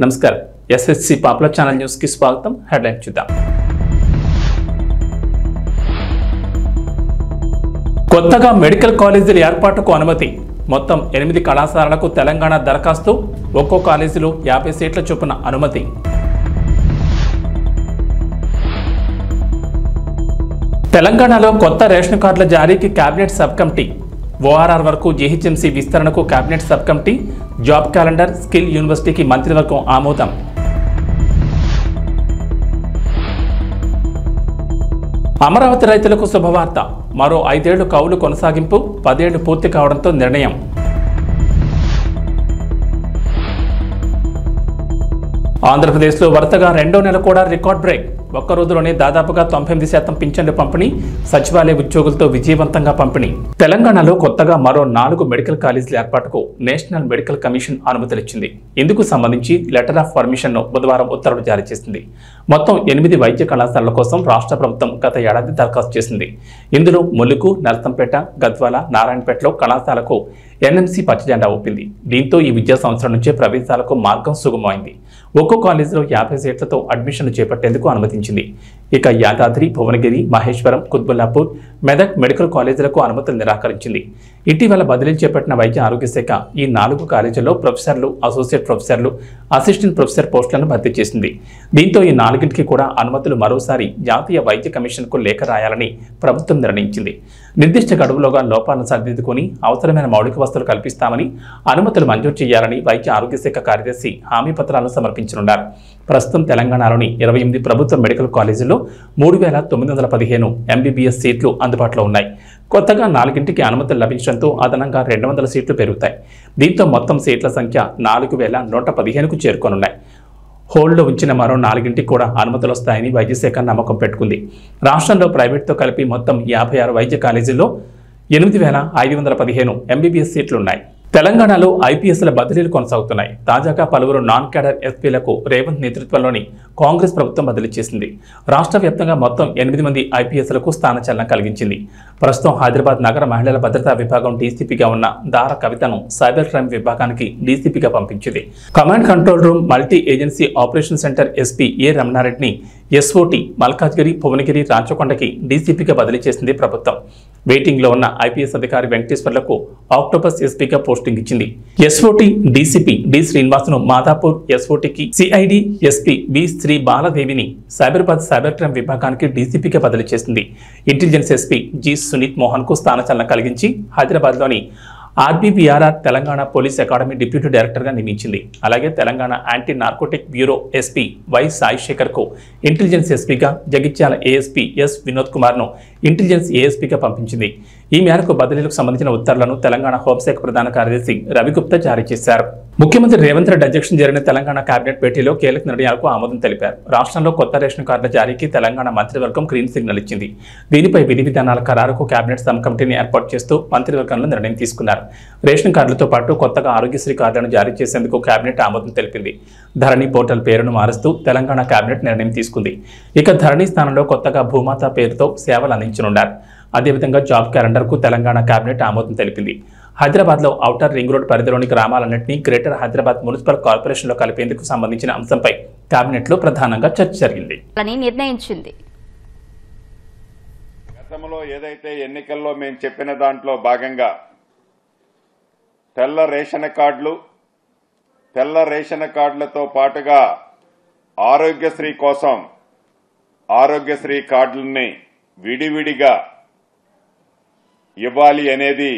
నమస్కారం SSC popular channel news కి స్వాగతం. హెడ్లైన్ చూద్దాం. కొత్తగా మెడికల్ కాలేజీల ఏర్పాటుకు అనుమతి. మొత్తం 8 కళాశాలలకు తెలంగాణ దరఖాస్తు. ఒక్కో కాలేజీలో 50 సీట్ల చొప్పున అనుమతి. తెలంగాణలో కొత్త రేషన్ కార్డుల జారీకి కేబినెట్ సబ్ కమిటీ. ఓఆర్ఆర్ వరకు జీహెచ్ఎంసీ విస్తరణకు cabinet sub committee. Job calendar, skill యూనివర్సిటీకి మంత్రివర్గం ఆమోదం. అమరావతి రైతులకు శుభవార్త. మరో 5 ఏళ్లు కౌలు కొనసాగింపు. 10 ఏళ్లు పూర్తి కావడంతో నిర్ణయం. ఆంధ్రప్రదేశ్లో వరుసగా 2వ నెల కూడా రికార్డ్ బ్రేక్. ఒక్క రోజులోనే దాదాపుగా 98% పింఛన్లు పంపిణీ. సచివాలయ ఉద్యోగులతో విజయవంతంగా పంపిణీ. తెలంగాణలో కొత్తగా మరో 4 మెడికల్ కాలేజీల ఏర్పాటుకు నేషనల్ మెడికల్ కమిషన్ అనుమతులిచ్చింది. ఇందుకు సంబంధించి లెటర్ ఆఫ్ పర్మిషన్ ను బుధవారం ఉత్తర్వులు జారీ చేసింది. మొత్తం 8 వైద్య కళాశాలల కోసం రాష్ట్ర ప్రభుత్వం గత ఏడాది దరఖాస్తు చేసింది. ఇందులో ములుగు, నర్సంపేట, గద్వాల, నారాయణపేటలో కళాశాలకు ఎన్ఎంసీ పచ్చజెండా ఊపింది. దీంతో ఈ విద్యా సంవత్సరం నుంచే ప్రవేశాలకు మార్గం సుగమమైంది. ఒక్కో కాలేజీలో 50 సీట్లతో అడ్మిషన్లు చేపట్టేందుకు అనుమతించింది. ఇక యాదాద్రి, భువనగిరి, మహేశ్వరం, కుత్బుల్లాపూర్, మెదక్ మెడికల్ కాలేజీలకు అనుమతులు నిరాకరించింది. ఇటీవల బదిలీలు చేపట్టిన వైద్య ఆరోగ్య శాఖ ఈ 4 కాలేజీల్లో ప్రొఫెసర్లు, అసోసియేట్ ప్రొఫెసర్లు, అసిస్టెంట్ ప్రొఫెసర్ పోస్టులను భర్తీ చేసింది. దీంతో ఈ 4కి కూడా అనుమతులు మరోసారి జాతీయ వైద్య కమిషన్కు లేఖ రాయాలని ప్రభుత్వం నిర్ణయించింది. నిర్దిష్ట గడువులోగా లోపాలను సరిదిద్దుకొని అవసరమైన మౌలిక వసతులు కల్పిస్తామని, అనుమతులు మంజూరు చేయాలని వైద్య ఆరోగ్య శాఖ కార్యదర్శి హామీ పత్రాలను సమర్పించనున్నారు. ప్రస్తుతం తెలంగాణలోని 28 ప్రభుత్వ మెడికల్ కాలేజీల్లో 3,915 ఎంబీబీఎస్ సీట్లు అందుబాటులో ఉన్నాయి. కొత్తగా 4కి అనుమతులు లభించడంతో అదనంగా 200 సీట్లు పెరుగుతాయి. దీంతో మొత్తం సీట్ల సంఖ్య 4,115కు చేరుకోనున్నాయి. హోల్డ్లో ఉంచిన మరో 4కి కూడా అనుమతులు వస్తాయని వైద్యశాఖ నమ్మకం పెట్టుకుంది. రాష్ట్రంలో ప్రైవేట్తో కలిపి మొత్తం 56 వైద్య కాలేజీల్లో 8,515 ఎంబీబీఎస్ సీట్లున్నాయి. తెలంగాణలో ఐపీఎస్ల బదిలీలు కొనసాగుతున్నాయి. తాజాగా పలువురు నాన్ క్యాడర్ ఎస్పీలకు రేవంత్ నేతృత్వంలోని కాంగ్రెస్ ప్రభుత్వం బదిలీ చేసింది. రాష్ట్ర వ్యాప్తంగా మొత్తం 8 మంది ఐపీఎస్లకు స్థానచలనం కలిగించింది. ప్రస్తుతం హైదరాబాద్ నగర మహిళల భద్రతా విభాగం డీసీపీగా ఉన్న దార కవితను సైబర్ క్రైమ్ విభాగానికి డీసీపీగా పంపించింది. Command control room multi agency operation centre SP A రమణారెడ్డిని ఎస్ఓటీ మల్కాజ్గిరి, భువనగిరి, రాచకొండకి డీసీపీగా బదిలీ చేసింది ప్రభుత్వం. వెయిటింగ్లో ఉన్న ఐపీఎస్ అధికారి వెంకటేశ్వర్లకు ఆక్టోపస్ ఎస్పీగా పోస్టింగ్ ఇచ్చింది. ఎస్ఓటీ డీసీపీ డి శ్రీనివాస్ను మాదాపూర్, ఎస్ఓటీకి సిఐడి ఎస్పీ బి శ్రీ బాలదేవిని సైబరాబాద్ సైబర్ క్రైమ్ విభాగానికి డీసీపీగా బదిలీ చేసింది. Intelligence SP G Suneeth Mohan కు స్థానచలనం కలిగించి హైదరాబాద్లోని R B V R R Telangana police academy deputy డైరెక్టర్గా నియమించింది. అలాగే Telangana anti narcotic bureau SP Y Sai శేఖర్కు ఇంటెలిజెన్స్ ఎస్పీగా, జగిత్యాల ఏఎస్పీ ఎస్ వినోద్ కుమార్ను ఇంటెలిజెన్స్ ఏఎస్పీగా పంపించింది. ఈ మేరకు బదిలీలకు సంబంధించిన ఉత్తర్వులను తెలంగాణ హోంశాఖ ప్రధాన కార్యదర్శి రవిగుప్తా జారీ చేశారు. ముఖ్యమంత్రి రేవంత్ రెడ్డి అధ్యక్షతన జరిగిన తెలంగాణ కేబినెట్ భేటీలో కీలక నిర్ణయాలకు ఆమోదం తెలిపారు. రాష్ట్రంలో కొత్త రేషన్ కార్డుల జారీకి తెలంగాణ మంత్రివర్గం గ్రీన్ సిగ్నల్ ఇచ్చింది. దీనిపై విధి విధానాల ఖరారుకు కేబినెట్ సబ్ కమిటీని ఏర్పాటు చేస్తూ మంత్రివర్గంలో నిర్ణయం తీసుకున్నారు. రేషన్ కార్డులతో పాటు కొత్తగా ఆరోగ్యశ్రీ కార్డులను జారీ చేసేందుకు కేబినెట్ ఆమోదం తెలిపింది. ధరణి పోర్టల్ పేరును మారుస్తూ తెలంగాణ కేబినెట్ నిర్ణయం తీసుకుంది. ఇక ధరణి స్థానంలో కొత్తగా భూమాత పేరుతో సేవలు అందించనున్నారు. అదేవిధంగా జాబ్ క్యాలెండర్ కు తెలంగాణ కేబినెట్ ఆమోదం తెలిపింది. హైదరాబాద్ లో ఔటర్ రింగ్ రోడ్ పరిధిలోని గ్రామాలన్నింటినీ గ్రేటర్ హైదరాబాద్ మున్సిపల్ కార్పొరేషన్ లో కలిపేందుకు సంబంధించిన అంశంపై కేబినెట్ లో ప్రధానంగా చర్చ జరిగింది. నిర్ణయించింది. గతంలో ఏదైతే ఎన్నికల్లో మేము చెప్పిన దాంట్లో భాగంగా తెల్ల రేషన్ కార్డులతో పాటుగా ఆరోగ్యశ్రీ కోసం ఆరోగ్యశ్రీ కార్డులని విడివిడిగా ఇవ్వాలి అనేది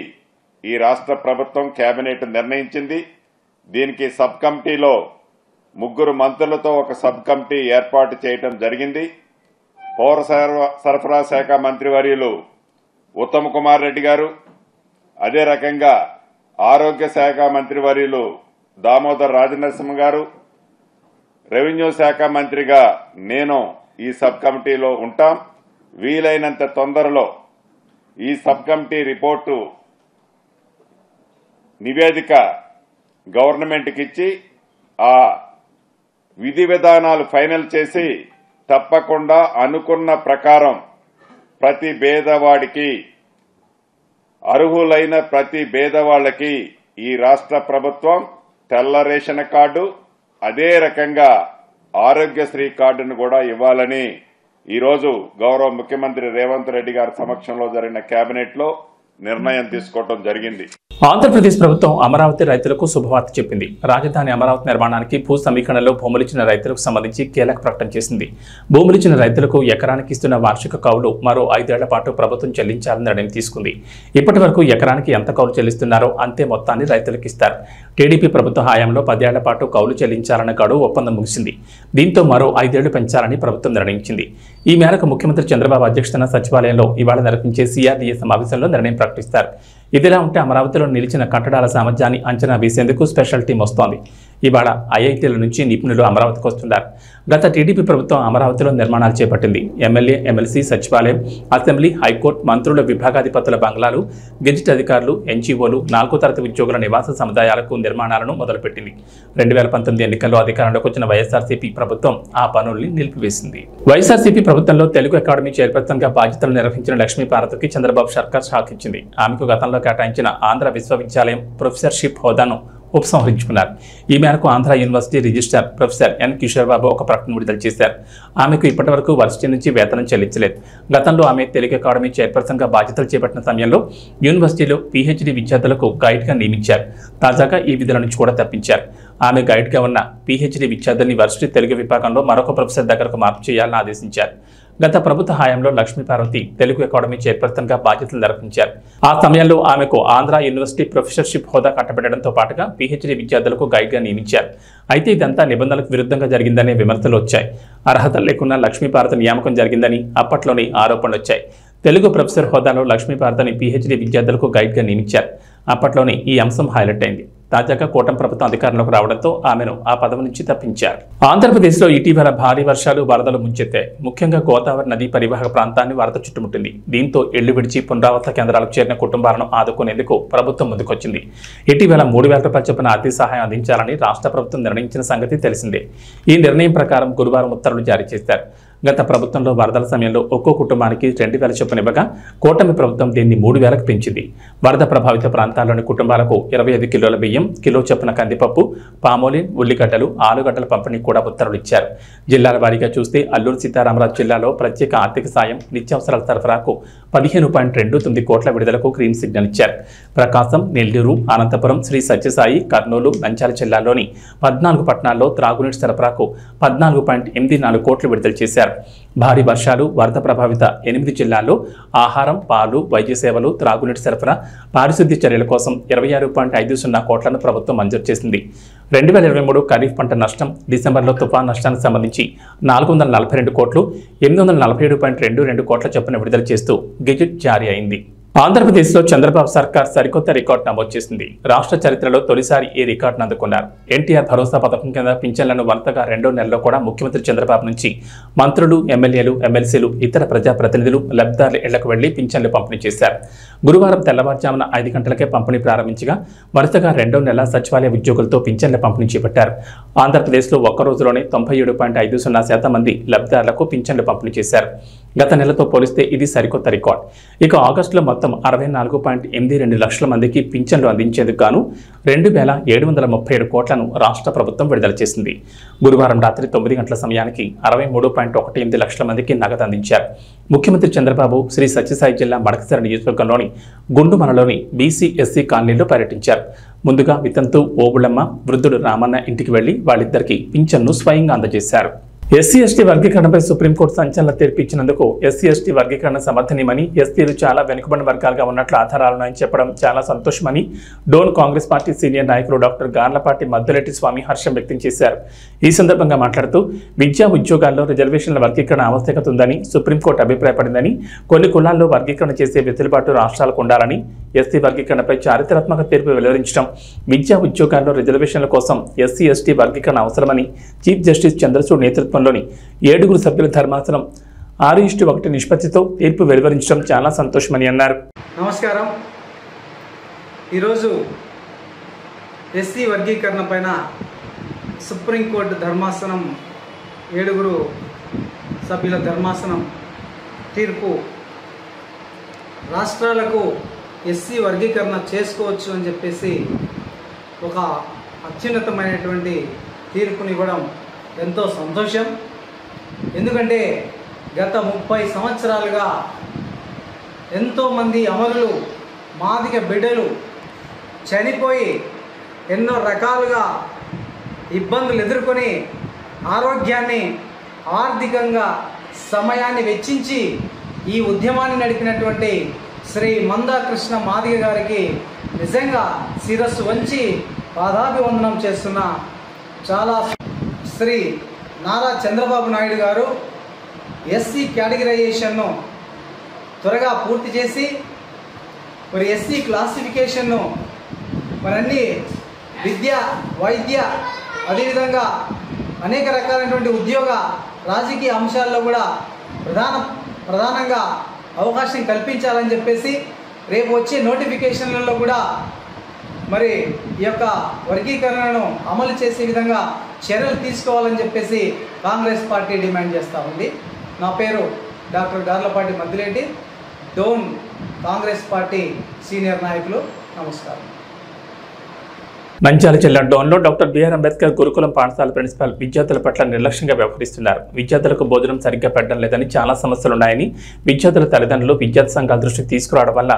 ఈ రాష్ట్ర ప్రభుత్వం కేబినెట్ నిర్ణయించింది. దీనికి సబ్ కమిటీలో 3 మంత్రులతో ఒక సబ్ కమిటీ ఏర్పాటు చేయడం జరిగింది. పౌర సరఫరా శాఖ మంత్రివర్యులు ఉత్తమ్ కుమార్ రెడ్డి గారు, అదే రకంగా ఆరోగ్య శాఖ మంత్రివర్యులు దామోదర్ రాజనరసింహ గారు, రెవెన్యూ శాఖ మంత్రిగా నేను ఈ సబ్ కమిటీలో ఉంటాం. వీలైనంత తొందరలో ఈ సబ్ కమిటీ రిపోర్టు నివేదిక గవర్నమెంట్కి ఇచ్చి ఆ విధి విధానాలు ఫైనల్ చేసి తప్పకుండా అనుకున్న ప్రకారం ప్రతి పేదవాడికి, అర్హులైన ప్రతి పేదవాళ్లకి ఈ రాష్ట్ర ప్రభుత్వం తెల్ల రేషన్ కార్డు అదే రకంగా ఆరోగ్యశ్రీ కార్డును కూడా ఇవ్వాలని ఈరోజు గౌరవ ముఖ్యమంత్రి రేవంత్ రెడ్డి గారి సమక్షంలో జరిగిన కేబినెట్ లో నిర్ణయం తీసుకోవడం జరిగింది. ఆంధ్రప్రదేశ్ ప్రభుత్వం అమరావతి రైతులకు శుభవార్త చెప్పింది. రాజధాని అమరావతి నిర్మాణానికి భూ సమీకరణలో భూములిచ్చిన రైతులకు సంబంధించి కీలక ప్రకటన చేసింది. భూములిచ్చిన రైతులకు ఎకరానికి ఇస్తున్న వార్షిక కౌలు మరో 5 ఏళ్ల పాటు ప్రభుత్వం చెల్లించాలని నిర్ణయం తీసుకుంది. ఇప్పటి వరకు ఎకరానికి ఎంత కౌలు చెల్లిస్తున్నారో అంతే మొత్తాన్ని రైతులకు ఇస్తారు. టీడీపీ ప్రభుత్వ హయాంలో 10 ఏళ్ల పాటు కౌలు చెల్లించాలన్న గడువు ఒప్పందం ముగిసింది. దీంతో మరో 5 ఏళ్లు పెంచాలని ప్రభుత్వం నిర్ణయించింది. ఈ మేరకు ముఖ్యమంత్రి చంద్రబాబు అధ్యక్షతన సచివాలయంలో ఇవాళ నిర్వహించే CRDA సమావేశంలో నిర్ణయం ప్రకటిస్తారు. ఇదిలా ఉంటే అమరావతిలో నిలిచిన కట్టడాల సామర్థ్యాన్ని అంచనా వేసేందుకు స్పెషల్ టీం వస్తోంది. ఇవాళ ఐఐటీల నుంచి నిపుణులు అమరావతికి వస్తున్నారు. గత టీడీపీ ప్రభుత్వం అమరావతిలో నిర్మాణాలు చేపట్టింది. ఎమ్మెల్యే, ఎమ్మెల్సీ, సచివాలయం, అసెంబ్లీ, హైకోర్టు, మంత్రుల విభాగాధిపతుల బంగ్లాలు, గెజిట్ అధికారులు, ఎన్జీఓలు, 4వ తరగతి ఉద్యోగుల నివాస సముదాయాలకు నిర్మాణాలను మొదలుపెట్టింది. 2019 ఎన్నికల్లో అధికారంలోకి వచ్చిన వైఎస్ఆర్సీపీ ప్రభుత్వం ఆ పనుల్ని నిలిపివేసింది. వైఎస్ఆర్సీపీ ప్రభుత్వంలో తెలుగు అకాడమీ చైర్పర్సన్ గా బాధ్యతలు నిర్వహించిన లక్ష్మీపార్వతికి చంద్రబాబు సర్కార్ షాక్ ఇచ్చింది. ఆమెకు గతంలో కేటాయించిన ఆంధ్ర విశ్వవిద్యాలయం ప్రొఫెసర్షిప్ హోదాను ఉపసంహరించుకున్నారు. ఈ మేరకు Andhra university registrar professor N Kishore Babu ఒక ప్రకటన విడుదల చేశారు. ఆమెకు ఇప్పటి వరకు వర్సిటీ నుంచి వేతనం చెల్లించలేదు. గతంలో ఆమె తెలుగు అకాడమీ చైర్పర్సన్ గా బాధ్యతలు చేపట్టిన సమయంలో యూనివర్సిటీలో PhD విద్యార్థులకు గైడ్ గా నియమించారు. తాజాగా ఈ విధుల నుంచి కూడా తప్పించారు. ఆమె గైడ్ గా ఉన్న PhD విద్యార్థుల్ని వర్సిటీ తెలుగు విభాగంలో మరొక ప్రొఫెసర్ దగ్గరకు మార్పు చేయాలని ఆదేశించారు. గత ప్రభుత్వ హయాంలో లక్ష్మీపార్వతి తెలుగు అకాడమీ చైర్పర్సన్ గా బాధ్యతలు నిర్వహించారు. ఆ సమయంలో ఆమెకు ఆంధ్ర యూనివర్సిటీ ప్రొఫెసర్షిప్ హోదా కట్టబెట్టడంతో పాటుగా PhD విద్యార్థులకు గైడ్ గా నియమించారు. అయితే ఇదంతా నిబంధనలకు విరుద్ధంగా జరిగిందనే విమర్శలు వచ్చాయి. అర్హత లేకుండా లక్ష్మీపార్వతి నియామకం జరిగిందని అప్పట్లోనే ఆరోపణలు వచ్చాయి. తెలుగు ప్రొఫెసర్ హోదాలో లక్ష్మీపార్వతిని PhD విద్యార్థులకు గైడ్ గా నియమించారు. అప్పట్లోనే ఈ అంశం హైలైట్ అయింది. తాజాగా కూటమి ప్రభుత్వం అధికారంలోకి రావడంతో ఆమెను ఆ పదవి నుంచి తప్పించారు. ఆంధ్రప్రదేశ్లో ఇటీవల భారీ వర్షాలు, వరదలు ముంచెత్తాయి. ముఖ్యంగా గోదావరి నదీ పరివాహక ప్రాంతాన్ని వరద చుట్టుముట్టింది. దీంతో ఇళ్లు విడిచి పునరావాస కేంద్రాలకు చేరిన కుటుంబాలను ఆదుకునేందుకు ప్రభుత్వం ముందుకొచ్చింది. ఇటీవల 3,000 రూపాయల చొప్పున ఆర్థిక సహాయం అందించాలని రాష్ట్ర ప్రభుత్వం నిర్ణయించిన సంగతి తెలిసిందే. ఈ నిర్ణయం ప్రకారం గురువారం ఉత్తర్వులు జారీ చేశారు. గత ప్రభుత్వంలో వరదల సమయంలో ఒక్కో కుటుంబానికి 2,000 చొప్పున ఇవ్వగా కూటమి ప్రభుత్వం దీన్ని 3,000కు పెంచింది. వరద ప్రభావిత ప్రాంతాల్లోని కుటుంబాలకు 25 కిలోల బియ్యం, కిలో చొప్పున కందిపప్పు, పామోలిన్, ఉల్లిగడ్డలు, ఆలుగడ్డల పంపిణీ కూడా ఉత్తర్వులు ఇచ్చారు. జిల్లాల వారీగా చూస్తే అల్లూరు సీతారామరాజు జిల్లాలో ప్రత్యేక ఆర్థిక సాయం, నిత్యావసరాల సరఫరాకు 15.29 కోట్ల విడుదలకు గ్రీన్ సిగ్నల్ ఇచ్చారు. ప్రకాశం, నెల్లూరు, అనంతపురం, శ్రీ సత్యసాయి, కర్నూలు, నంద్యాల జిల్లాల్లోని 14 పట్టణాల్లో త్రాగునీటి సరఫరాకు 14.84 కోట్లు విడుదల చేశారు. భారీ వర్షాలు, వరద ప్రభావిత 8 జిల్లాల్లో ఆహారం, పాలు, వైద్య సేవలు, త్రాగునీటి సరఫరా, పారిశుద్ధ్య చర్యల కోసం 26.50 కోట్లను ప్రభుత్వం మంజూరు చేసింది. 2023 ఖరీఫ్ పంట నష్టం, డిసెంబర్లో తుఫాన్ నష్టానికి సంబంధించి 442 కోట్లు, 847.22 కోట్ల చొప్పున విడుదల చేస్తూ గెజిట్ జారీ అయింది. ఆంధ్రప్రదేశ్లో చంద్రబాబు సర్కార్ సరికొత్త రికార్డు నమోదు చేసింది. రాష్ట్ర చరిత్రలో తొలిసారి ఈ రికార్డును అందుకున్నారు. ఎన్టీఆర్ భరోసా పథకం కింద పింఛన్లను వరుసగా 2వ నెలలో కూడా ముఖ్యమంత్రి చంద్రబాబు నుంచి మంత్రులు, ఎమ్మెల్యేలు, ఎమ్మెల్సీలు, ఇతర ప్రజాప్రతినిధులు లబ్ధిదారుల ఇళ్లకు వెళ్లి పింఛన్లు పంపిణీ చేశారు. గురువారం తెల్లవారుజామున 5 గంటలకే పంపిణీ ప్రారంభించగా వరుసగా 2వ నెల సచివాలయ ఉద్యోగులతో పింఛన్ల పంపిణీ చేపట్టారు. ఆంధ్రప్రదేశ్లో ఒక్క రోజులోనే 97.50% మంది లబ్ధిదారులకు పింఛన్లు పంపిణీ చేశారు. గత నెలతో పోలిస్తే ఇది సరికొత్త రికార్డు. ఇక ఆగస్టులో మొత్తం 64.82 లక్షల మందికి పింఛన్లు అందించేందుకు గాను 2,737 కోట్లను రాష్ట్ర ప్రభుత్వం విడుదల చేసింది. గురువారం రాత్రి 9 గంటల సమయానికి 63.18 లక్షల మందికి నగదు అందించారు. ముఖ్యమంత్రి చంద్రబాబు శ్రీ సత్యసాయి జిల్లా మడకసిర నియోజకవర్గంలోని గుండుమనలోని బీసీ, ఎస్సీ కాలనీలో పర్యటించారు. ముందుగా వితంతు ఓబుళమ్మ, వృద్ధుడు రామన్న ఇంటికి వెళ్లి వాళ్ళిద్దరికీ పింఛన్ను స్వయంగా అందజేశారు. ఎస్సీ ఎస్టీ వర్గీకరణపై సుప్రీంకోర్టు సంచలన తీర్పు ఇచ్చినందుకు ఎస్సీ ఎస్టీ వర్గీకరణ సమర్థనీయమని, ఎస్టీలు చాలా వెనుకబడిన వర్గాలుగా ఉన్నట్లు ఆధారాలున్నాయని చెప్పడం చాలా సంతోషమని డోన్ కాంగ్రెస్ పార్టీ సీనియర్ నాయకులు డాక్టర్ గార్లపాటి మద్దులెట్టి స్వామి హర్షం వ్యక్తం చేశారు. ఈ సందర్భంగా మాట్లాడుతూ విద్యా ఉద్యోగాల్లో రిజర్వేషన్ల వర్గీకరణ ఆవశ్యకత ఉందని సుప్రీంకోర్టు అభిప్రాయపడిందని, కొన్ని కులాల్లో వర్గీకరణ చేసే వెసులుబాటు రాష్ట్రాలకు ఉండాలని, ఎస్సీ వర్గీకరణపై చారిత్రాత్మక తీర్పు వెలువరించడం, విద్యా ఉద్యోగాల్లో రిజర్వేషన్ల కోసం ఎస్సీ ఎస్టీ వర్గీకరణ అవసరమని చీఫ్ జస్టిస్ చంద్రచూడ్ నేతృత్వంలోని 7 సభ్యుల ధర్మాసనం 6:1 నిష్పత్తితో తీర్పు వెలువరించడం చాలా సంతోషమని అన్నారు. నమస్కారం. ఈరోజు ఎస్సీ వర్గీకరణ పైన సుప్రీంకోర్టు ధర్మాసనం 7 సభ్యుల ధర్మాసనం తీర్పు రాష్ట్రాలకు ఎస్సీ వర్గీకరణ చేసుకోవచ్చు అని చెప్పేసి ఒక అత్యున్నతమైనటువంటి తీర్పునివ్వడం ఎంతో సంతోషం. ఎందుకంటే గత 30 సంవత్సరాలుగా ఎంతోమంది అమరులు, మాదిగ బిడ్డలు చనిపోయి ఎన్నో రకాలుగా ఇబ్బందులు ఎదుర్కొని ఆరోగ్యాన్ని, ఆర్థికంగా సమయాన్ని వెచ్చించి ఈ ఉద్యమాన్ని నడిపినటువంటి శ్రీ మందాకృష్ణ మాదిగ గారికి నిజంగా శిరస్సు వంచి పాదాభివందనం చేస్తున్న చాలా శ్రీ నారా చంద్రబాబు నాయుడు గారు ఎస్సీ కేటగిరైజేషన్ను త్వరగా పూర్తి చేసి మరి ఎస్సీ క్లాసిఫికేషన్ను మరి అన్ని విద్య, వైద్య, అదేవిధంగా అనేక రకాలైనటువంటి ఉద్యోగ, రాజకీయ అంశాల్లో కూడా ప్రధానంగా అవకాశం కల్పించాలని చెప్పేసి రేపు వచ్చే నోటిఫికేషన్లలో కూడా మరి ఈ యొక్క వర్గీకరణను అమలు చేసే విధంగా చర్యలు తీసుకోవాలని చెప్పేసి కాంగ్రెస్ పార్టీ డిమాండ్ చేస్తూ ఉంది. నా పేరు doctor Garlapati Maddireddy, Dhone Congress party senior నాయకులు. నమస్కారం. నంద్యాల జిల్లా డోన్లో డాక్టర్ బిఆర్ అంబేద్కర్ గురుకులం పాఠశాల ప్రిన్సిపాల్ విద్యార్థుల పట్ల నిర్లక్ష్యంగా వ్యవహరిస్తున్నారు. విద్యార్థులకు భోజనం సరిగ్గా పెట్టడం లేదని చాలా సమస్యలున్నాయని విద్యార్థుల తల్లిదండ్రులు విద్యార్థి సంఘాల దృష్టికి తీసుకురావడం వల్ల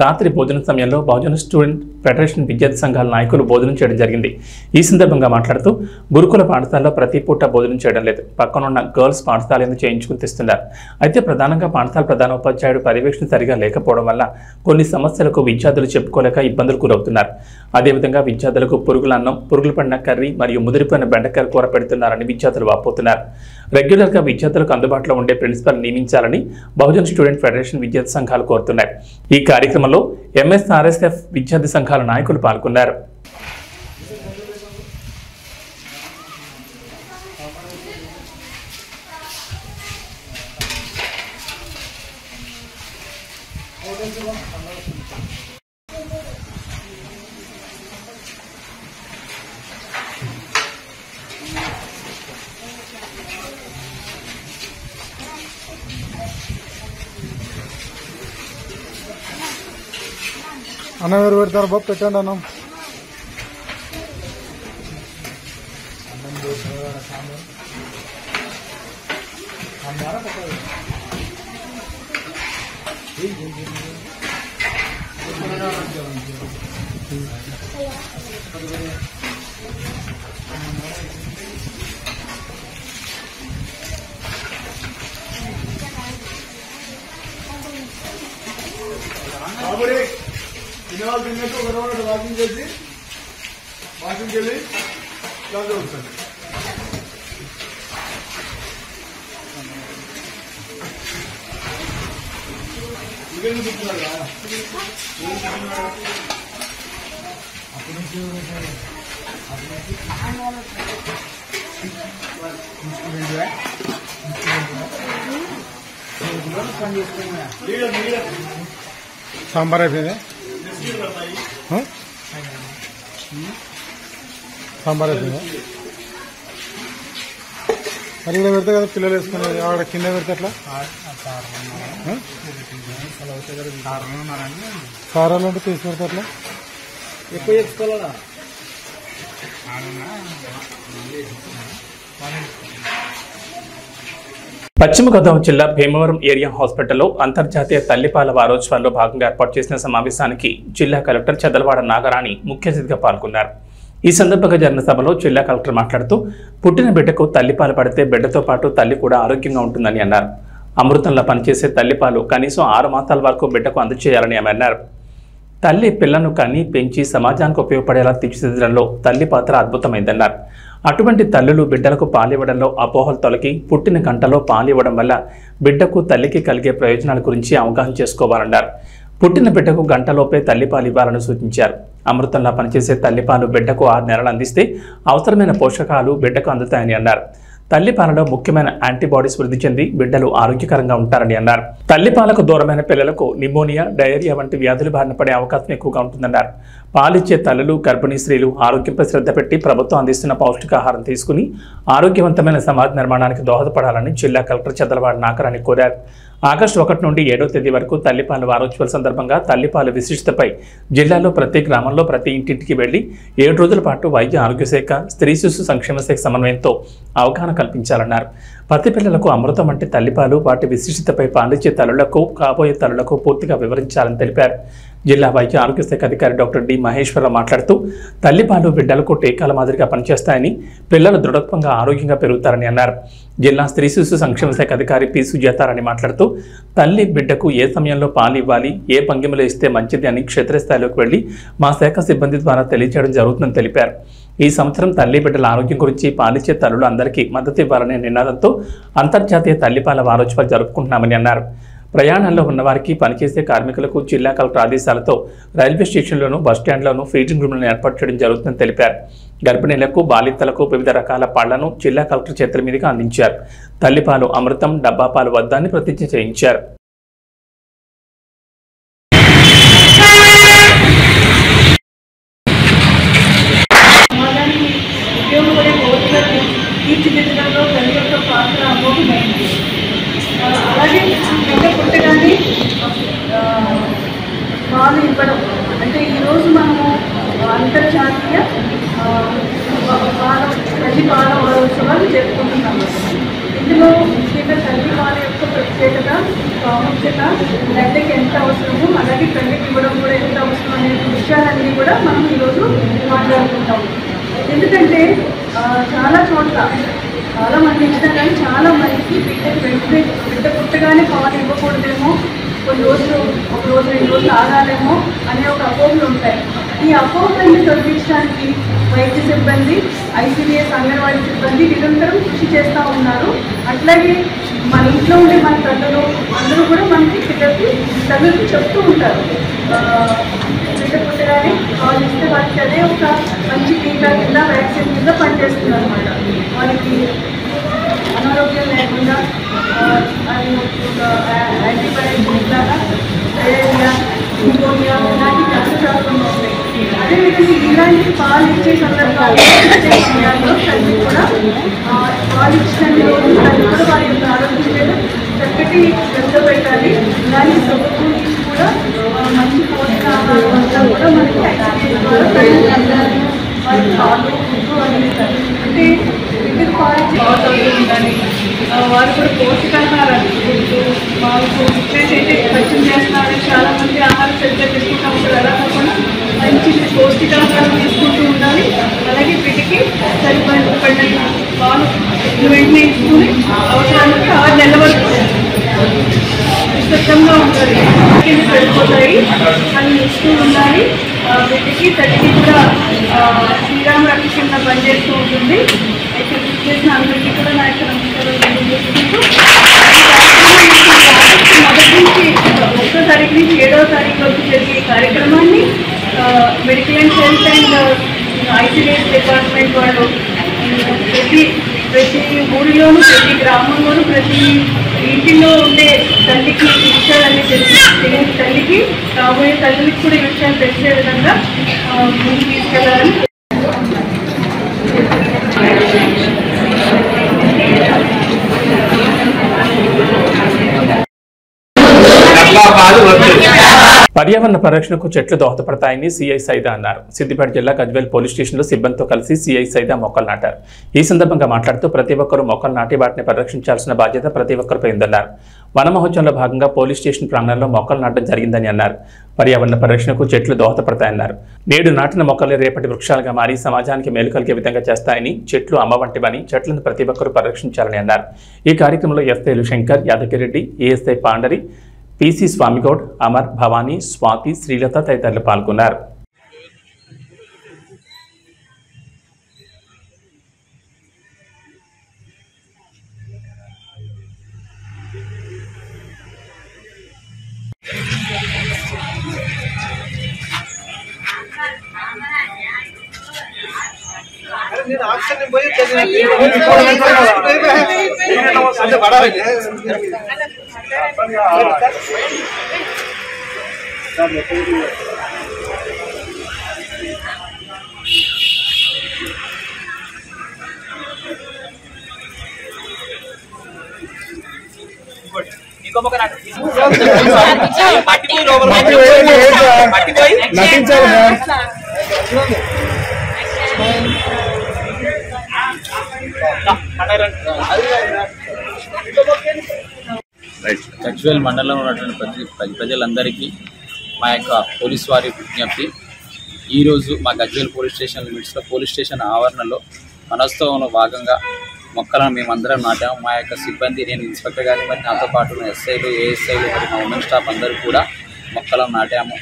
రాత్రి భోజనం సమయంలో బహుజన స్టూడెంట్ ఫెడరేషన్ విద్యార్థి సంఘాల నాయకులు భోజనం చేయడం జరిగింది. ఈ సందర్భంగా మాట్లాడుతూ గురుకుల పాఠశాలలో ప్రతి పూట భోజనం చేయడం లేదు, పక్కనున్న గర్ల్స్ పాఠశాల ఎందుకు చేయించుకుని తెస్తున్నారు. అయితే ప్రధానంగా పాఠశాల ప్రధాన ఉపాధ్యాయుడు పర్యవేక్షణ సరిగా లేకపోవడం వల్ల కొన్ని సమస్యలకు విద్యార్థులు చెప్పుకోలేక ఇబ్బందులు గురవుతున్నారు. అదేవిధంగా విద్యార్థులకు పురుగుల అన్నం, పురుగులు పడిన కర్రీ మరియు ముదిరిపోయిన బెండకాయ కూర పెడుతున్నారని విద్యార్థులు వాపోతున్నారు. రెగ్యులర్గా విద్యార్థులకు అందుబాటులో ఉండే ప్రిన్సిపల్ నియమించాలని బహుజన్ స్టూడెంట్ ఫెడరేషన్ విద్యార్థి సంఘాలు కోరుతున్నాయి. ఈ కార్యక్రమంలో ఎంఎస్ఆర్ఎస్ఎఫ్ విద్యార్థి సంఘాల నాయకులు పాల్గొన్నారు. అన్నం ఎవరు పెడతారు బాబు? పెట్టండి అన్నం. తినేవాళ్ళు తిన్నట్టు ఒక రోజు వాకింగ్ చేసి వాకింగ్కి వెళ్ళి క్లాస్ అవుతుంది. ఇవేం చూస్తున్నారు అప్పటి నుంచి సాంబార్ అయిపోయింది. సాంబార్ అయిపోయింది. మరి ఇక్కడ పెడతా కదా పిల్లలు వేసుకునేది, ఆవిడ కింద పెడితే ఎట్లా? కారాలు అంటే తీసి పెడతా ఎట్లా? ఎక్కువ చేసుకోవాలా? పశ్చిమ గోదావరి జిల్లా భీమవరం ఏరియా హాస్పిటల్లో అంతర్జాతీయ తల్లిపాల వారోత్సవాల్లో భాగంగా ఏర్పాటు చేసిన సమావేశానికి జిల్లా కలెక్టర్ చదలవాడ నాగరాణి ముఖ్య అతిథిగా పాల్గొన్నారు. ఈ సందర్భంగా జరిగిన సభలో జిల్లా కలెక్టర్ మాట్లాడుతూ పుట్టిన బిడ్డకు తల్లిపాలు పడితే బిడ్డతో పాటు తల్లి కూడా ఆరోగ్యంగా ఉంటుందని అన్నారు. అమృతంలో పనిచేసే తల్లిపాలు కనీసం 6 మాసాల వరకు బిడ్డకు అందజేయాలని ఆమె అన్నారు. తల్లి పిల్లను కని పెంచి సమాజానికి ఉపయోగపడేలా తీర్చిదిద్దడంలో తల్లి పాత్ర అద్భుతమైందన్నారు. అటువంటి తల్లులు బిడ్డలకు పాలివ్వడంలో అపోహలు తొలగి పుట్టిన గంటలో పాలివ్వడం వల్ల బిడ్డకు తల్లికి కలిగే ప్రయోజనాల గురించి అవగాహన చేసుకోవాలన్నారు. పుట్టిన బిడ్డకు గంటలోపే తల్లిపాలు ఇవ్వాలని సూచించారు. అమృతంలా పనిచేసే తల్లిపాలు బిడ్డకు 6 నెలలు అందిస్తే అవసరమైన పోషకాలు బిడ్డకు అందుతాయని అన్నారు. తల్లిపాలలో ముఖ్యమైన యాంటీబాడీస్ వృద్ధి చెంది బిడ్డలు ఆరోగ్యకరంగా ఉంటారని అన్నారు. తల్లిపాలకు దూరమైన పిల్లలకు నిమోనియా, డయేరియా వంటి వ్యాధులు బారిన పడే అవకాశం ఎక్కువగా ఉంటుందన్నారు. పాలిచ్చే తల్లులు, గర్భిణీ స్త్రీలు ఆరోగ్యంపై శ్రద్ధ పెట్టి ప్రభుత్వం అందిస్తున్న పౌష్టికాహారం తీసుకుని ఆరోగ్యవంతమైన సమాజ నిర్మాణానికి దోహదపడాలని జిల్లా కలెక్టర్ చదలవాడ నాగరాణి కోరారు. ఆగస్టు 1 నుండి 7వ తేదీ వరకు తల్లిపాల వారోత్సవాల సందర్భంగా తల్లిపాల విశిష్టతపై జిల్లాలో ప్రతి గ్రామంలో ప్రతి ఇంటింటికి వెళ్లి 7 రోజుల పాటు వైద్య ఆరోగ్య శాఖ, స్త్రీ శిశు సంక్షేమ శాఖ సమన్వయంతో అవగాహన కల్పించాలన్నారు. ప్రతి పిల్లలకు అమృతం అంటే తల్లిపాలు, వాటి విశిష్టతపై పాలిచ్చే తల్లులకు, కాబోయే తల్లులకు పూర్తిగా వివరించాలని తెలిపారు. జిల్లా వైద్య ఆరోగ్య శాఖ అధికారి డాక్టర్ డి మహేశ్వరరావు మాట్లాడుతూ తల్లిపాలు బిడ్డలకు టీకాల మాదిరిగా పనిచేస్తాయని, పిల్లలు దృఢత్వంగా ఆరోగ్యంగా పెరుగుతారని అన్నారు. జిల్లా స్త్రీ శిశు సంక్షేమ శాఖ అధికారి పి సుజాతారాణి మాట్లాడుతూ తల్లి బిడ్డకు ఏ సమయంలో పాలు ఇవ్వాలి, ఏ భంగిమలో ఇస్తే మంచిది అని క్షేత్రస్థాయిలోకి వెళ్లి మా శాఖ సిబ్బంది ద్వారా తెలియజేయడం జరుగుతుందని తెలిపారు. ఈ సంవత్సరం తల్లి బిడ్డల ఆరోగ్యం గురించి పాలిచ్చే తల్లులు అందరికీ మద్దతు ఇవ్వాలనే నినాదంతో అంతర్జాతీయ తల్లిపాల వారోత్సవాలు జరుపుకుంటున్నామని అన్నారు. ప్రయాణాల్లో ఉన్నవారికి, పనిచేసే కార్మికులకు జిల్లా కలెక్టర్ ఆదేశాలతో రైల్వే స్టేషన్లోనూ, బస్టాండ్లోనూ ఫీడింగ్ రూమ్లను ఏర్పాటు చేయడం జరుగుతుందని తెలిపారు. గర్భిణీలకు, బాలింతలకు వివిధ రకాల పాళ్లను జిల్లా కలెక్టర్ చేతుల మీదుగా అందించారు. తల్లిపాలు అమృతం, డబ్బా పాలు వద్దని ప్రతిజ్ఞ చేయించారు. అలాగే బిడ్డ పుట్టగానే పాలు ఇవ్వడం అంటే ఈరోజు మనము అంతర్జాతీయ తల్లి పాల వారోత్సవాలు జరుపుకుంటున్నాము. ఇందులో ముఖ్యంగా తల్లి పాల యొక్క ప్రత్యేకత, ప్రాముఖ్యత, తల్లికి ఎంత అవసరమో అలాగే తల్లికి ఇవ్వడం కూడా ఎంత అవసరం అనే విషయాలన్నీ కూడా మనం ఈరోజు మాట్లాడుకుంటాము. ఎందుకంటే చాలా చోట్ల చాలా మంది ఇచ్చినా కానీ చాలా మందికి బిడ్డ పుట్టగానే పాలు ఇవ్వకూడదేమో, కొన్ని రోజులు, ఒక రోజు 2 రోజులు ఆగాలేమో అనే ఒక అపోహలు ఉంటాయి. ఈ అపోహలన్నీ తొలగించడానికి వైద్య సిబ్బంది, ఐసీడీఎస్, అంగన్వాడీ సిబ్బంది నిరంతరం కృషి చేస్తూ ఉన్నారు. అట్లాగే మన ఇంట్లో ఉండే మన తల్లులు అందరూ కూడా మనకి తల్లులకి చెప్తూ ఉంటారు. బిడ్డ పుట్టగానే పాలు ఇస్తే వారికి అదే ఒక మంచి టీకా కింద, వ్యాక్సిన్ కింద పనిచేస్తుంది అనమాట. వాళ్ళకి అనారోగ్యం లేకుండా అది ఒక యాంటీబయాటిక్ లాగా న్యూమోనియా ఇలాంటి కష్టశాస్త్రంలో ఉంటాయి. అదేవిధంగా ఇలాంటి పాలు ఇచ్చే సందర్భాల్లో సమయాల్లో తల్లి కూడా పాలు ఇచ్చిన రోజు తల్లి కూడా వారి యొక్క ఆరోగ్యం మీద చక్కటి శ్రద్ధ పెట్టాలి. దాని ప్రభుత్వం నుంచి కూడా మంచి పోషకాహారం అంతా కూడా మనకి ఐసీడీఎస్ ద్వారా తల్లి అందాలి. వారి పాలు, ఫుడ్డు అందిస్తారు. అంటే బిడ్డకు పాలు ఉండాలి. వారు కూడా పోషకాహారాలు, ఫుడ్డు, పాలు అయితే ఖర్చు చేస్తున్నారని చాలామంది ఆహారం సరిగ్గా తీసుకుంటూ ఉంటారు. అలా కాకుండా మంచి పౌష్టికాహారం తీసుకుంటూ ఉండాలి. అలాగే బిడ్డకి సరిపడిన పాలు వెంటనే ఇచ్చుకుని అవసరానికి 6 నెలల వరకు స్వచ్ఛంగా ఉంటుంది. కింద సరిపోతాయి అని ఇస్తూ ఉండాలి. బిడ్డకి తల్లికి కూడా శ్రీరామ రక్ష కింద పనిచేస్తూ ఉంటుంది. అయితే చేసిన అందరికీ కూడా నా యొక్క నమస్కారం తెలియజేసుకుంటూ మొదటి నుంచి 1వ తారీఖు నుంచి 7వ తారీఖు వరకు జరిగే ఈ కార్యక్రమాన్ని medical and health and ICDS department వాళ్ళు ప్రతి ఊరిలోనూ, ప్రతి గ్రామంలోనూ, ప్రతి ఇంటిలో ఉండే తల్లికి ఈ విషయాలన్నీ తెలియని తల్లికి, కాబోయే తల్లికి కూడా ఈ విషయాలు తెలిసే విధంగా ముందుకు తీసుకెళ్లాలని. పర్యావరణ పరిరక్షణకు చెట్లు దోహదపడతాయని సిఐ సైదా అన్నారు. సిద్దిపేట జిల్లా గజ్వేల్ పోలీస్ స్టేషన్లో సిబ్బందితో కలిసి సిఐ సైదా మొక్కలు నాటారు. ఈ సందర్భంగా మాట్లాడుతూ ప్రతి ఒక్కరూ మొక్కలు నాటి వాటిని పరిరక్షించాల్సిన బాధ్యత ప్రతి ఒక్కరిపై ఉందన్నారు. వన మహోత్సవంలో భాగంగా పోలీస్ స్టేషన్ ప్రాంగణంలో మొక్కలు నాటడం జరిగిందని అన్నారు. పర్యావరణ పరిరక్షణకు చెట్లు దోహదపడతాయన్నారు. నేడు నాటిన మొక్కలు రేపటి వృక్షాలుగా మారి సమాజానికి మేలు కలిగే విధంగా చేస్తాయని, చెట్లు అమ్మ వంటివని, చెట్లను ప్రతి ఒక్కరూ పరిరక్షించాలని అన్నారు. ఈ కార్యక్రమంలో ఎస్ఐలు శంకర్, యాదగిరెడ్డి, ఏఎస్ఐ పాండరి, పిసి స్వామిగౌడ్, అమర్, భవానీ, స్వాతి, శ్రీలత తదితరులు పాల్గొన్నారు. ఇంకో గజ్వేల్ మండలంలో ఉన్నటువంటి ప్రజలందరికీ మా యొక్క పోలీసు వారి విజ్ఞప్తి. ఈరోజు మా గజ్వేల్ పోలీస్ స్టేషన్ లిమిట్స్లో పోలీస్ స్టేషన్ ఆవరణలో మనోత్సవంలో భాగంగా మొక్కలను మేమందరం నాటాము. మా యొక్క సిబ్బంది, నేను ఇన్స్పెక్టర్ గారిని, మరి నాతో పాటు ఎస్ఐలు, ఏఎస్ఐలు, మరి మా ఉమెన్ స్టాఫ్ అందరూ కూడా మొక్కలను నాటాము.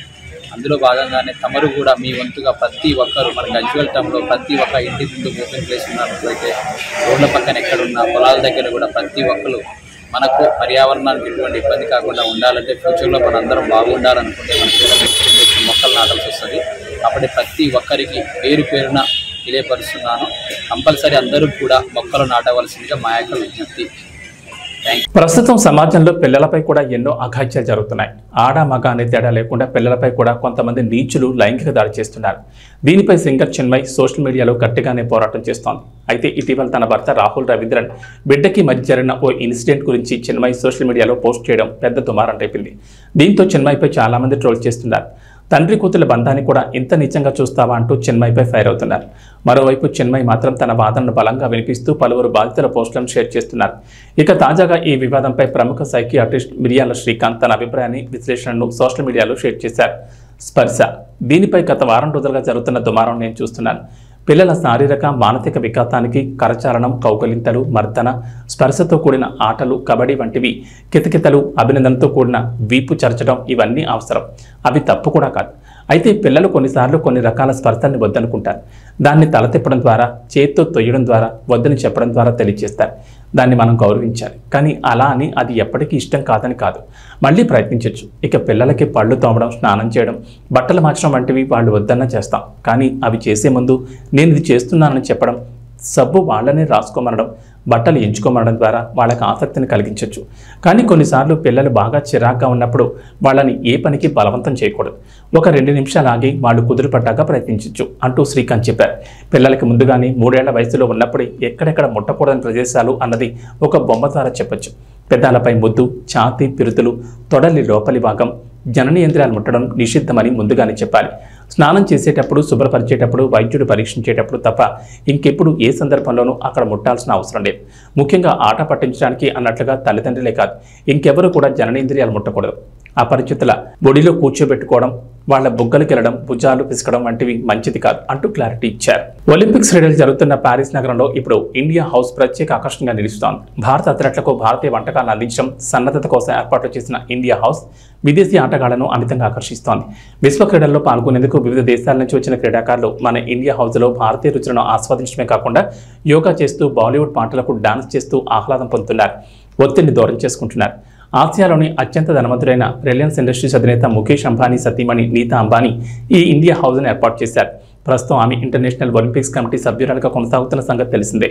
అందులో భాగంగానే తమరు కూడా మీ వంతుగా ప్రతి ఒక్కరు మన గజ్వేల్ టౌన్లో ప్రతి ఒక్క ఇంటి ముందు ఓపెన్ ప్లేస్ ఉన్నట్లయితే రోడ్ల పక్కన ఎక్కడున్న పొలాల దగ్గర కూడా ప్రతి ఒక్కరు మనకు పర్యావరణానికి ఎటువంటి ఇబ్బంది కాకుండా ఉండాలంటే, ఫ్యూచర్లో మనందరం బాగుండాలనుకుంటే మన మొక్కలు నాటాల్సి వస్తుంది. కాబట్టి ప్రతి ఒక్కరికి పేరు పేరున తెలియపరుస్తున్నాను. కంపల్సరీ అందరూ కూడా మొక్కలు నాటవలసిందిగా మా యొక్క విజ్ఞప్తి. ప్రస్తుతం సమాజంలో పిల్లలపై కూడా ఎన్నో అఘాయిత్యాలు జరుగుతున్నాయి. ఆడ మగ అనే తేడా లేకుండా పిల్లలపై కూడా కొంతమంది నీచులు లైంగిక దాడి చేస్తున్నారు. దీనిపై సింగర్ చిన్మయ్ సోషల్ మీడియాలో గట్టిగానే పోరాటం చేస్తోంది. అయితే ఇటీవల తన భర్త రాహుల్ రవీంద్రన్ బిడ్డకి మధ్య జరిగిన ఓ ఇన్సిడెంట్ గురించి చిన్మయ్ సోషల్ మీడియాలో పోస్ట్ చేయడం పెద్ద దుమారం రేపింది. దీంతో చిన్మయ్పై చాలా మంది ట్రోల్ చేస్తున్నారు. తండ్రి కూతుల బంధాన్ని కూడా ఇంత నీచంగా చూస్తావా అంటూ చిన్మయ్పై ఫైర్ అవుతున్నారు. మరోవైపు చిన్మయ్ మాత్రం తన వాదనను బలంగా వినిపిస్తూ పలువురు బాధితుల పోస్టులను షేర్ చేస్తున్నారు. ఇక తాజాగా ఈ వివాదంపై ప్రముఖ సైకియాట్రిస్ట్ మిరియాల శ్రీకాంత్ తన అభిప్రాయాన్ని, విశ్లేషణను సోషల్ మీడియాలో షేర్ చేశారు. స్పర్శ, దీనిపై గత వారం రోజులుగా జరుగుతున్న దుమారం నేను చూస్తున్నాను. పిల్లల శారీరక మానసిక వికాసానికి కరచాలనం, కౌకలింతలు, మర్దన, స్పర్శతో కూడిన ఆటలు, కబడ్డీ వంటివి, కితకితలు, అభినందనతో కూడిన వీపు చరచడం ఇవన్నీ అవసరం. అవి తప్పు కూడా కాదు. అయితే పిల్లలు కొన్నిసార్లు కొన్ని రకాల స్పర్శల్ని వద్దనుకుంటారు. దాన్ని తల తిప్పడం ద్వారా, చేత్తో తొయ్యడం ద్వారా, వద్దని చెప్పడం ద్వారా తెలియజేస్తారు. దాన్ని మనం గౌరవించాలి. కానీ అలా అని అది ఎప్పటికీ ఇష్టం కాదని కాదు, మళ్ళీ ప్రయత్నించవచ్చు. ఇక పిల్లలకి పళ్ళు తోమడం, స్నానం చేయడం, బట్టలు మార్చడం వంటివి వాళ్ళు వద్దన్నా చేస్తాం. కానీ అవి చేసే ముందు నేను ఇది చేస్తున్నానని చెప్పడం, సబ్బు వాళ్ళనే రాసుకోమనడం, బట్టలు ఎంచుకోమనడం ద్వారా వాళ్ళకి ఆసక్తిని కలిగించవచ్చు. కానీ కొన్నిసార్లు పిల్లలు బాగా చిరాగ్గా ఉన్నప్పుడు వాళ్ళని ఏ పనికి బలవంతం చేయకూడదు. ఒక 2 నిమిషాలు ఆగి వాళ్ళు కుదురుపడ్డాక ప్రయత్నించవచ్చు అంటూ శ్రీకాంత్ చెప్పారు. పిల్లలకి ముందుగానే 3 ఏళ్ల వయసులో ఉన్నప్పుడే ఎక్కడెక్కడ ముట్టకూడని ప్రదేశాలు అన్నది ఒక బొమ్మ ద్వారా చెప్పచ్చు. పెదాలపై ముద్దు, ఛాతీ, పిరుతులు, తొడలి లోపలి భాగం, జననేంద్రియాలు ముట్టడం నిషిద్ధమని ముందుగానే చెప్పాలి. స్నానం చేసేటప్పుడు, శుభ్రపరిచేటప్పుడు, వైద్యుడు పరీక్షించేటప్పుడు తప్ప ఇంకెప్పుడు ఏ సందర్భంలోనూ అక్కడ ముట్టాల్సిన అవసరం లేదు. ముఖ్యంగా ఆట పట్టించడానికి అన్నట్లుగా తల్లిదండ్రులే కాదు, ఇంకెవరు కూడా జననేంద్రియాలు ముట్టకూడదు. అపరిచితుల బొడిలో కూర్చోబెట్టుకోవడం, వాళ్ల బుగ్గలకు వెళ్ళడం, భుజాలు పిసకడం వంటివి మంచిది కాదు అంటూ క్లారిటీ ఇచ్చారు. ఒలింపిక్స్ క్రీడలు జరుగుతున్న ప్యారిస్ నగరంలో ఇప్పుడు ఇండియా హౌస్ ప్రత్యేక ఆకర్షణగా నిలుస్తోంది. భారత అథ్లెట్లకు భారతీయ వంటకాలను అందించడం, సన్నద్ధత కోసం ఏర్పాట్లు చేసిన ఇండియా హౌస్ విదేశీ ఆటగాళ్లను అమితంగా ఆకర్షిస్తోంది. విశ్వ క్రీడల్లో పాల్గొనేందుకు వివిధ దేశాల నుంచి వచ్చిన క్రీడాకారులు మన ఇండియా హౌస్లో భారతీయ రుచులను ఆస్వాదించడమే కాకుండా యోగా చేస్తూ, బాలీవుడ్ పాటలకు డాన్స్ చేస్తూ ఆహ్లాదం పొందుతున్నారు. ఒత్తిడిని దూరం చేసుకుంటున్నారు. ఆసియాలోని అత్యంత ధనవంతుడైన రిలయన్స్ ఇండస్ట్రీస్ అధినేత ముఖేష్ అంబానీ సతీమణి నీతా అంబానీ ఈ ఇండియా హౌస్ను ఏర్పాటు చేశారు. ప్రస్తుతం ఆమె ఇంటర్నేషనల్ ఒలింపిక్స్ కమిటీ సభ్యురాలుగా కొనసాగుతున్న సంగతి తెలిసిందే.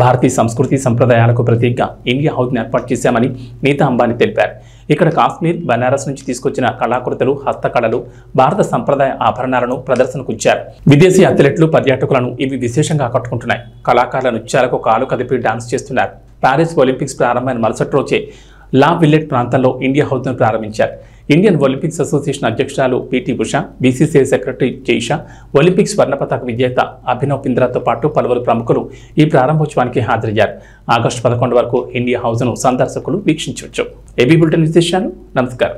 భారతీయ సంస్కృతి సంప్రదాయాలకు ప్రతీకగా ఇండియా హౌస్ను ఏర్పాటు చేశామని నీతా అంబానీ తెలిపారు. ఇక్కడ కాశ్మీర్, బనారస్ నుంచి తీసుకొచ్చిన కళాకృతులు, హస్తకళలు, భారత సంప్రదాయ ఆభరణాలను ప్రదర్శనకు ఉంచారు. విదేశీ అథ్లెట్లు, పర్యాటకులను ఇవి విశేషంగా ఆకట్టుకుంటున్నాయి. కళాకారుల నృత్యాలకు కాలు కదిపి డాన్స్ చేస్తున్నారు. ప్యారిస్ ఒలింపిక్స్ ప్రారంభమైన మరుసటి రోజే లా విల్లెట్ ప్రాంతంలో ఇండియా హౌస్ను ప్రారంభించారు. ఇండియన్ ఒలింపిక్స్ అసోసియేషన్ అధ్యక్షురాలు PT Usha, BCCI secretary Jay Shah, Olympics స్వర్ణ పతక విజేత అభినవ్ బింద్రాతో పాటు పలువురు ప్రముఖులు ఈ ప్రారంభోత్సవానికి హాజరయ్యారు. ఆగస్టు 11 వరకు ఇండియా హౌస్ను సందర్శకులు వీక్షించవచ్చు. ఏబీ బులెటిన్ విశేషాలు. నమస్కారం.